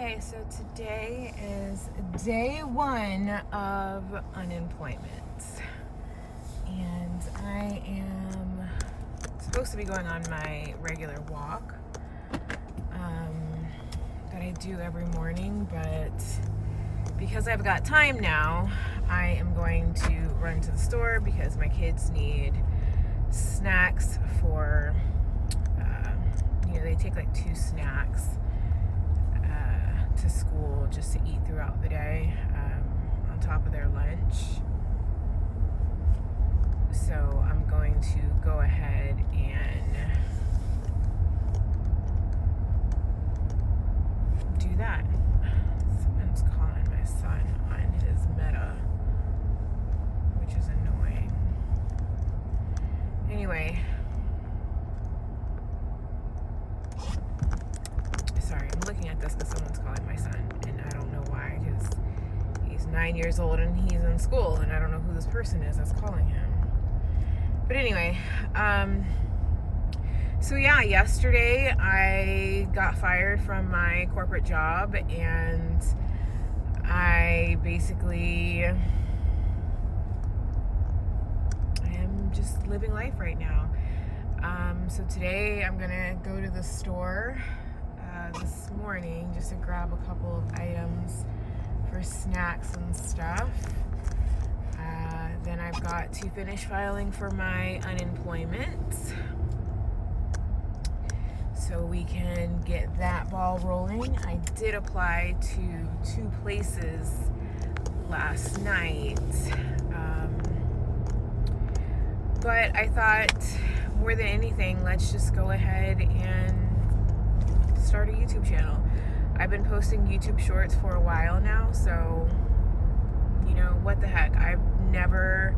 Okay, so today is day one of unemployment, and I am supposed to be going on my regular walk that I do every morning, but because I've got time now, I am going to run to the store because my kids need snacks for, they take like 2 snacks to school just to eat throughout the day on top of their lunch. So I'm going to go ahead and do that. Someone's calling my son on his Meta, which is annoying. Anyway, sorry, I'm looking at this because someone's calling my son, and I don't know why, because he's 9 years old and he's in school, and I don't know who this person is that's calling him. But anyway, so yeah, yesterday I got fired from my corporate job, and I basically am just living life right now. So today I'm gonna go to the store this morning just to grab a couple of items for snacks and stuff. Then I've got to finish filing for my unemployment so we can get that ball rolling. I did apply to 2 places last night, but I thought more than anything, let's just go ahead and start a YouTube channel. I've been posting YouTube shorts for a while now, so what the heck. I've never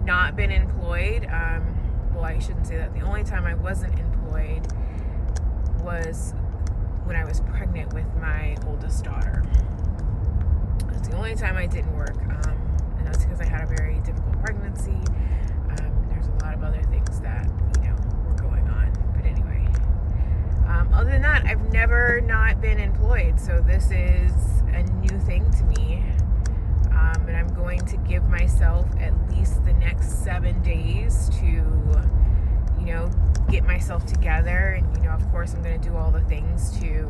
not been employed. Well, I shouldn't say that. The only time I wasn't employed was when I was pregnant with my oldest daughter. That's the only time I didn't work, and that's because I had a very difficult pregnancy. There's a lot of other things that were going on, but anyway, other than that, I've never not been employed, so this is a new thing to me, and I'm going to give myself at least the next 7 days to get myself together, and of course I'm going to do all the things to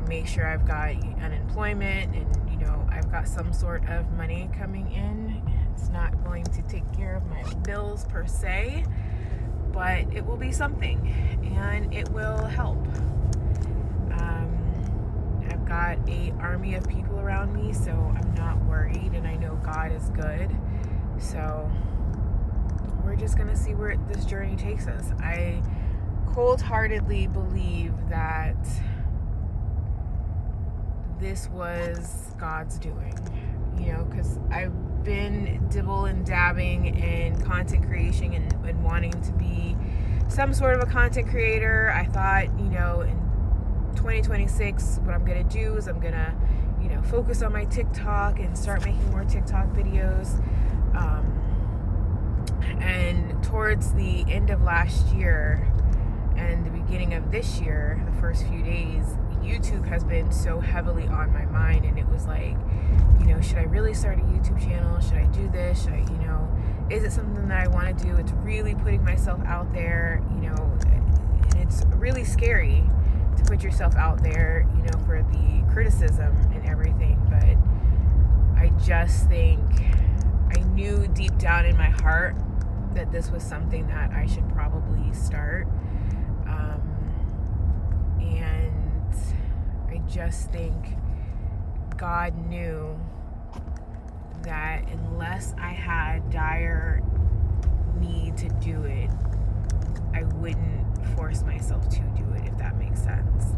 make sure I've got unemployment, and I've got some sort of money coming in. It's not going to take care of my bills per se, but it will be something, and it will help. I've got an army of people around me, so I'm not worried, and I know God is good. So we're just going to see where this journey takes us. I cold-heartedly believe that this was God's doing, because I've been dibble and dabbing in content creation and wanting to be some sort of a content creator. I thought, in 2026, what I'm going to do is I'm going to, focus on my TikTok and start making more TikTok videos. And towards the end of last year and the beginning of this year, the first few days, YouTube has been so heavily on my mind, and it was like, should I really start a YouTube channel? Should I do this? Should I, is it something that I want to do? It's really putting myself out there, and it's really scary to put yourself out there, for the criticism and everything. But I just think I knew deep down in my heart that this was something that I should probably start. And I just think God knew that unless I had dire need to do it, I wouldn't force myself to do it, if that makes sense.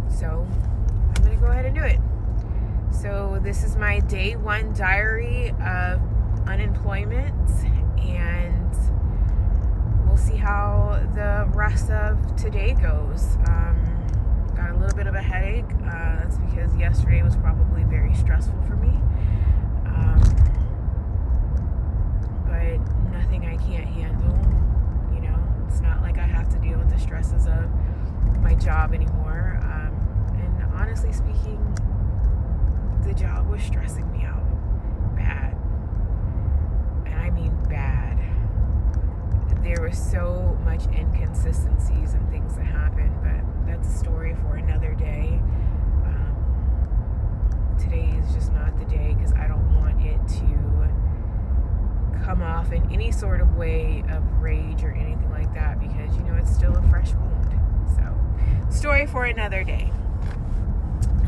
So I'm going to go ahead and do it. So this is my day 1 diary of unemployment, and we'll see how the rest of today goes. Got a little bit of a headache. That's because yesterday was probably very stressful for me. But nothing I can't handle. It's not like I have to deal with the stresses of my job anymore. And honestly speaking, the job was stressing me out bad. And I mean bad. There was so much inconsistencies and things that happened, but that's a story for another day. Today is just not the day, because I don't want it to come off in any sort of way of rage or anything like that, because it's still a fresh wound. So, story for another day.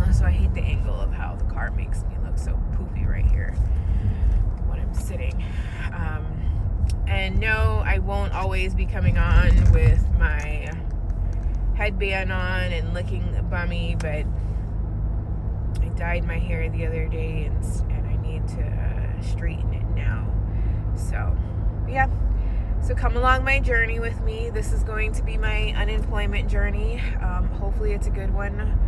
Also, I hate the angle of how the car makes me look so poofy right here when I'm sitting. And no, I won't always be coming on with my headband on and looking bummy, but I dyed my hair the other day, and I need to straighten it now. So, yeah. So come along my journey with me. This is going to be my unemployment journey. Hopefully it's a good one.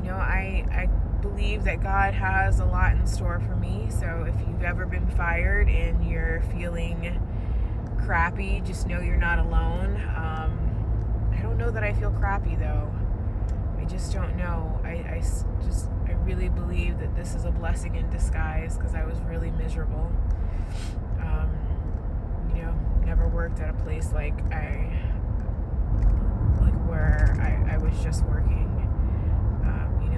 I believe that God has a lot in store for me. So if you've ever been fired and you're feeling crappy, just know you're not alone. I don't know that I feel crappy though. I just don't know. I really believe that this is a blessing in disguise, because I was really miserable. Never worked at a place like where I was just working.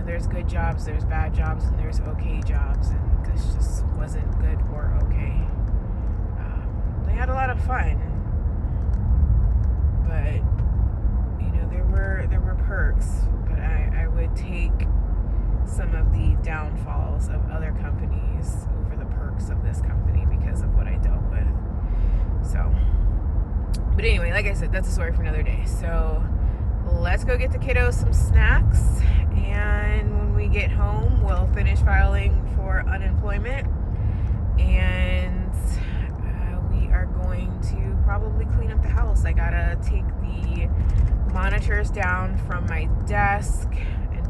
There's good jobs, there's bad jobs, and there's okay jobs, and this just wasn't good or okay. I had a lot of fun, but there were perks, but I would take some of the downfalls of other companies over the perks of this company because of what I dealt with. So, but anyway, like I said, that's a story for another day. So let's go get the kiddos some snacks, and when we get home, we'll finish filing for unemployment, and we are going to probably clean up the house. I gotta take the monitors down from my desk and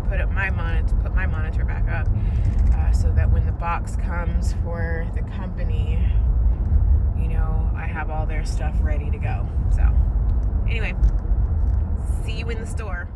put my monitor back up, so that when the box comes for the company, I have all their stuff ready to go. So anyway, see you in the store.